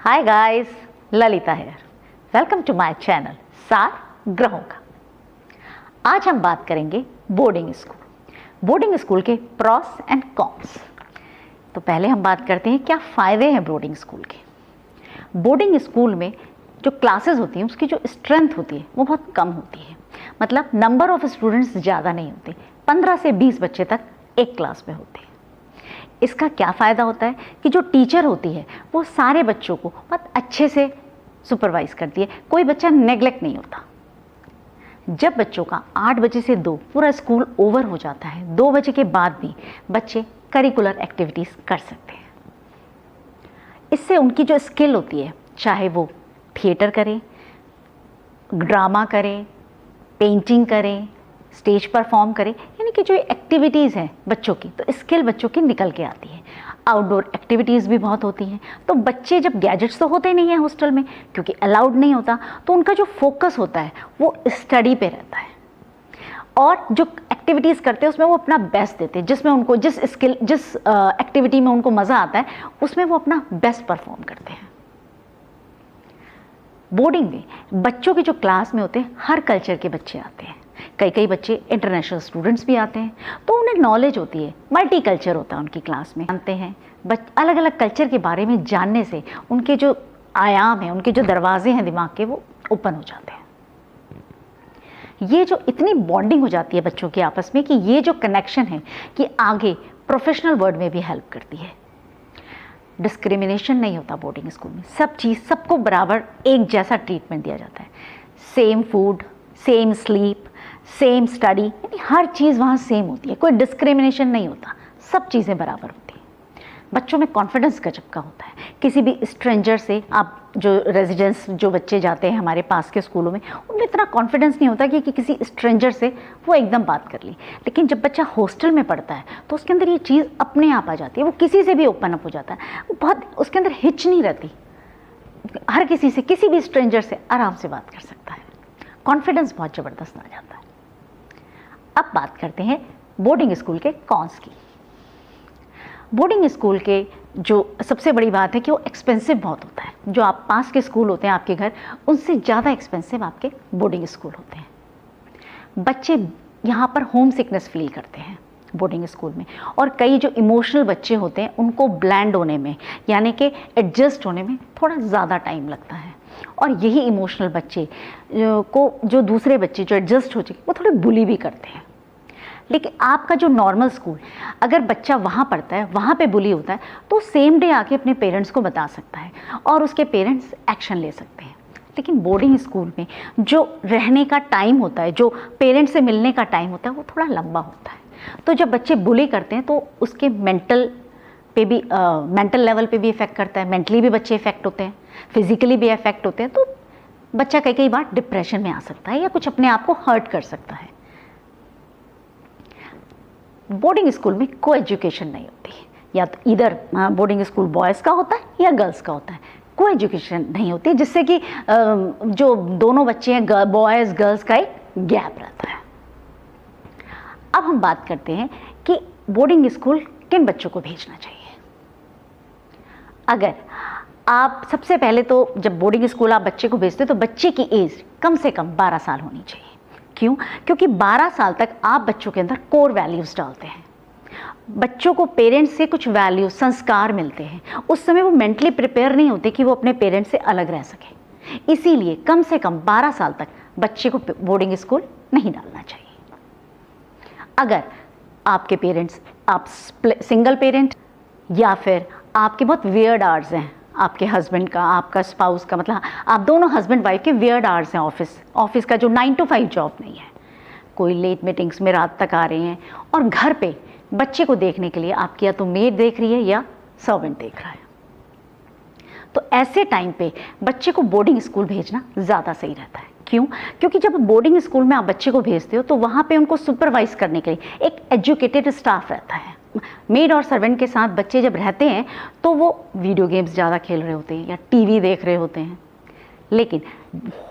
Hi guys, Lalita here. Welcome to my channel सात ग्रहों का। आज हम बात करेंगे बोर्डिंग स्कूल के प्रॉस एंड कॉन्स। तो पहले हम बात करते हैं क्या फ़ायदे हैं बोर्डिंग स्कूल के। बोर्डिंग स्कूल में जो क्लासेस होती हैं उसकी जो स्ट्रेंथ होती है वो बहुत कम होती है। मतलब नंबर ऑफ स्टूडेंट्स ज़्यादा नहीं होते, 15 से 20 बच्चे तक एक क्लास में होते हैं। इसका क्या फ़ायदा होता है कि जो टीचर होती है वो सारे बच्चों को बहुत अच्छे से सुपरवाइज़ करती है, कोई बच्चा नेग्लेक्ट नहीं होता। जब बच्चों का 8 बजे से 2 पूरा स्कूल ओवर हो जाता है, 2 बजे के बाद भी बच्चे करिकुलर एक्टिविटीज़ कर सकते हैं। इससे उनकी जो स्किल होती है, चाहे वो थिएटर करें, ड्रामा करें, पेंटिंग करें, स्टेज परफॉर्म करें, यानी कि जो एक्टिविटीज़ हैं बच्चों की, तो स्किल बच्चों की निकल के आती है। आउटडोर एक्टिविटीज़ भी बहुत होती हैं। तो बच्चे जब गैजेट्स तो होते नहीं हैं हॉस्टल में क्योंकि अलाउड नहीं होता, तो उनका जो फोकस होता है वो स्टडी पे रहता है और जो एक्टिविटीज़ करते हैं उसमें वो अपना बेस्ट देते हैं। जिस एक्टिविटी में उनको मज़ा आता है उसमें वो अपना बेस्ट परफॉर्म करते हैं। बोर्डिंग में बच्चों के जो क्लास में होते हैं हर कल्चर के बच्चे आते हैं। कई बच्चे इंटरनेशनल स्टूडेंट्स भी आते हैं, तो उन्हें नॉलेज होती है, मल्टी कल्चर होता है उनकी क्लास में। जानते हैं अलग अलग कल्चर के बारे में जानने से उनके जो आयाम हैं, उनके जो दरवाजे हैं दिमाग के, वो ओपन हो जाते हैं। ये जो इतनी बॉन्डिंग हो जाती है बच्चों के आपस में कि ये जो कनेक्शन है कि आगे प्रोफेशनल वर्ल्ड में भी हेल्प करती है। डिस्क्रिमिनेशन नहीं होता बोर्डिंग स्कूल में, सबको बराबर एक जैसा ट्रीटमेंट दिया जाता है। Same food, same sleep, same study, यानी हर चीज़ वहाँ सेम होती है, कोई डिस्क्रिमिनेशन नहीं होता, सब चीज़ें बराबर होती हैं। बच्चों में कॉन्फिडेंस गजब का होता है। किसी भी स्ट्रेंजर से, आप जो रेजिडेंट्स जो बच्चे जाते हैं हमारे पास के स्कूलों में, उनमें इतना कॉन्फिडेंस नहीं होता कि किसी स्ट्रेंजर से वो एकदम बात कर ली। लेकिन जब बच्चा हॉस्टल में पढ़ता है तो उसके अंदर ये चीज़ अपने आप आ जाती है, वो किसी से भी ओपन अप हो जाता है। वो बहुत, उसके अंदर हिच नहीं रहती, हर किसी से, किसी भी स्ट्रेंजर से आराम से बात कर सकता है। कॉन्फिडेंस बहुत ज़बरदस्त आ जाता है। अब बात करते हैं बोर्डिंग स्कूल के कॉन्स की। बोर्डिंग स्कूल के जो सबसे बड़ी बात है कि वो एक्सपेंसिव बहुत होता है। जो आप पास के स्कूल होते हैं आपके घर, उनसे ज़्यादा एक्सपेंसिव आपके बोर्डिंग स्कूल होते हैं। बच्चे यहाँ पर होम सिकनेस फील करते हैं बोर्डिंग स्कूल में, और कई जो इमोशनल बच्चे होते हैं उनको ब्लेंड होने में, यानी कि एडजस्ट होने में थोड़ा ज़्यादा टाइम लगता है। और यही इमोशनल बच्चे को जो दूसरे बच्चे जो एडजस्ट हो चुके वो थोड़े बुली भी करते हैं। लेकिन आपका जो नॉर्मल स्कूल, अगर बच्चा वहाँ पढ़ता है, वहाँ पे बुली होता है, तो सेम डे आके अपने पेरेंट्स को बता सकता है और उसके पेरेंट्स एक्शन ले सकते हैं। लेकिन बोर्डिंग स्कूल में जो रहने का टाइम होता है, जो पेरेंट्स से मिलने का टाइम होता है, वो थोड़ा लंबा होता है। तो जब बच्चे बुली करते हैं तो उसके मेंटल लेवल पे भी इफ़ेक्ट करता है। मेंटली भी बच्चे इफ़ेक्ट होते हैं, फिजिकली भी इफ़ेक्ट होते हैं। तो बच्चा कई बार डिप्रेशन में आ सकता है या कुछ अपने आप को हर्ट कर सकता है। बोर्डिंग स्कूल में को एजुकेशन नहीं होती, या तो इधर बोर्डिंग स्कूल बॉयज़ का होता है या गर्ल्स का होता है। को एजुकेशन नहीं होती, जिससे कि जो दोनों बच्चे हैं, बॉयज़ गर्ल्स का एक गैप रहता है। अब हम बात करते हैं कि बोर्डिंग स्कूल किन बच्चों को भेजना चाहिए। अगर आप सबसे पहले तो जब बोर्डिंग स्कूल आप बच्चे को भेजते हो तो बच्चे की एज कम से कम 12 साल होनी चाहिए। क्यों? क्योंकि 12 साल तक आप बच्चों के अंदर कोर वैल्यूज़ डालते हैं। बच्चों को पेरेंट्स से कुछ वैल्यू, संस्कार मिलते हैं। उस समय वो मेंटली प्रिपेयर नहीं होते कि वो अपने पेरेंट्स से अलग रह सके। इसीलिए कम से कम 12 साल तक बच्चे को बोर्डिंग स्कूल नहीं डालना चाहिए। अगर आपके पेरेंट्स, आप सिंगल पेरेंट, या फिर आपके बहुत वियर्ड आवर्स हैं, आपके हस्बैंड का, आपका स्पाउस का, मतलब आप दोनों हस्बैंड वाइफ के वियर्ड आवर्स हैं, ऑफिस का जो 9 to 5 जॉब नहीं है, कोई लेट मीटिंग्स में रात तक आ रहे हैं, और घर पे बच्चे को देखने के लिए आपकी या तो मेड देख रही है या सर्वेंट देख रहा है, तो ऐसे टाइम पे बच्चे को बोर्डिंग स्कूल भेजना ज़्यादा सही रहता है। क्यों? क्योंकि जब बोर्डिंग स्कूल में आप बच्चे को भेजते हो तो वहाँ पे उनको सुपरवाइज करने के लिए एक एजुकेटेड स्टाफ रहता है। मेड और सर्वेंट के साथ बच्चे जब रहते हैं तो वो वीडियो गेम्स ज़्यादा खेल रहे होते हैं या टीवी देख रहे होते हैं। लेकिन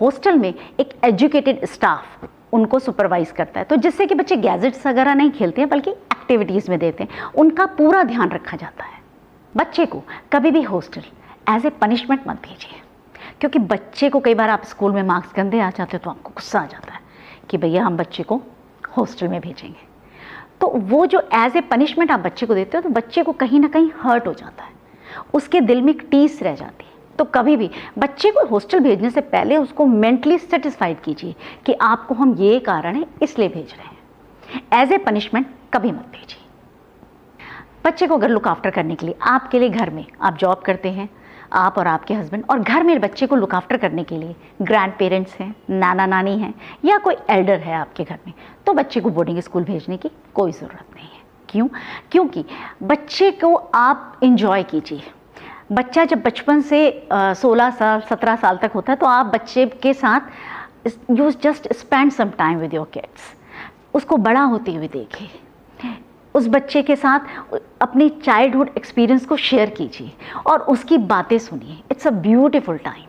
हॉस्टल में एक एजुकेटेड स्टाफ उनको सुपरवाइज करता है, तो जिससे कि बच्चे गैजेट्स वगैरह नहीं खेलते हैं बल्कि एक्टिविटीज़ में देते हैं, उनका पूरा ध्यान रखा जाता है। बच्चे को कभी भी हॉस्टल एज ए पनिशमेंट मत भेजिए, क्योंकि बच्चे को कई बार आप स्कूल में मार्क्स गंदे आ जाते हो तो आपको गुस्सा आ जाता है कि भैया हम बच्चे को हॉस्टल में भेजेंगे। तो वो जो एज ए पनिशमेंट आप बच्चे को देते हो तो बच्चे को कहीं ना कहीं हर्ट हो जाता है, उसके दिल में एक टीस रह जाती है। तो कभी भी बच्चे को हॉस्टल भेजने से पहले उसको मेंटली सेटिस्फाइड कीजिए कि आपको हम ये कारण है इसलिए भेज रहे हैं। एज ए पनिशमेंट कभी मत भेजिए। बच्चे को अगर लुक आफ्टर करने के लिए आपके लिए घर में, आप जॉब करते हैं, आप और आपके हस्बैंड, और घर में बच्चे को लुक आफ्टर करने के लिए ग्रैंड पेरेंट्स हैं, नाना नानी हैं या कोई एल्डर है आपके घर में, तो बच्चे को बोर्डिंग स्कूल भेजने की कोई ज़रूरत नहीं है। क्यों? क्योंकि बच्चे को आप इंजॉय कीजिए। बच्चा जब बचपन से 16 साल 17 साल तक होता है तो आप बच्चे के साथ you just spend some time with your kids. उसको बड़ा होते हुए देखिए, उस बच्चे के साथ अपनी चाइल्डहुड एक्सपीरियंस को शेयर कीजिए और उसकी बातें सुनिए। It's a beautiful time.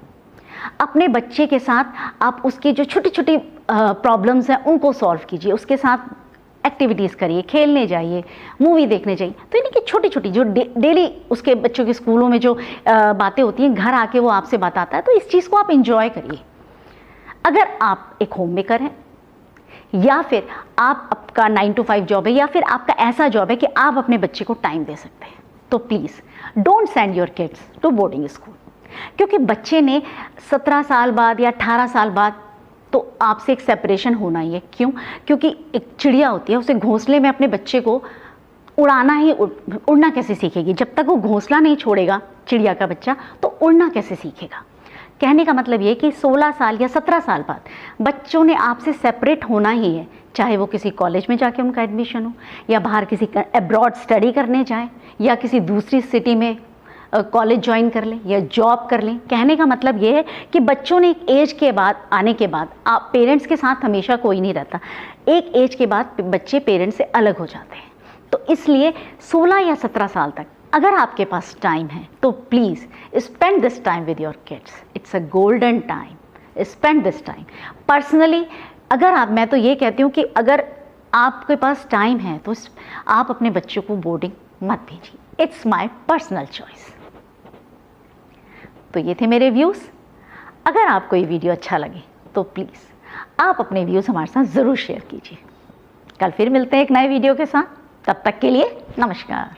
अपने बच्चे के साथ आप उसकी जो छोटी छोटी प्रॉब्लम्स हैं उनको सॉल्व कीजिए, उसके साथ एक्टिविटीज़ करिए, खेलने जाइए, मूवी देखने जाइए। तो यानी कि छोटी छोटी जो डेली उसके बच्चों के स्कूलों में जो बातें होती हैं, घर आके वो आपसे बताता है, तो इस चीज़ को आप इंजॉय करिए। अगर आप एक होम मेकर हैं या फिर आपका 9 to 5 जॉब है या फिर आपका ऐसा जॉब है कि आप अपने बच्चे को टाइम दे सकते हैं, तो please don't send your kids to boarding school. क्योंकि बच्चे ने 17 साल बाद या 18 साल बाद तो आपसे एक सेपरेशन होना ही है। क्यों? क्योंकि एक चिड़िया होती है, उसे घोंसले में अपने बच्चे को उड़ाना ही, उड़ना कैसे सीखेगी? जब तक वो घोंसला नहीं छोड़ेगा चिड़िया का बच्चा, तो उड़ना कैसे सीखेगा? कहने का मतलब ये कि 16 साल या 17 साल बाद बच्चों ने आपसे सेपरेट होना ही है, चाहे वो किसी कॉलेज में जाके उनका एडमिशन हो या बाहर किसी अब्रॉड स्टडी करने जाए या किसी दूसरी सिटी में कॉलेज ज्वाइन कर लें या जॉब कर लें। कहने का मतलब ये है कि बच्चों ने एक एज के बाद आने के बाद, आप पेरेंट्स के साथ हमेशा कोई नहीं रहता, एक एज के बाद बच्चे पेरेंट्स से अलग हो जाते हैं। तो इसलिए 16 या 17 साल तक अगर आपके पास टाइम है तो please spend this time with your kids. It's a golden time, spend this time. Personally अगर मैं तो ये कहती हूँ कि अगर आपके पास टाइम है तो आप अपने बच्चों को बोर्डिंग मत भेजिए। It's my personal choice. तो ये थे मेरे व्यूज़। अगर आपको ये वीडियो अच्छा लगे तो प्लीज़ आप अपने व्यूज़ हमारे साथ ज़रूर शेयर कीजिए। कल फिर मिलते हैं एक नए वीडियो के साथ। तब तक के लिए नमस्कार।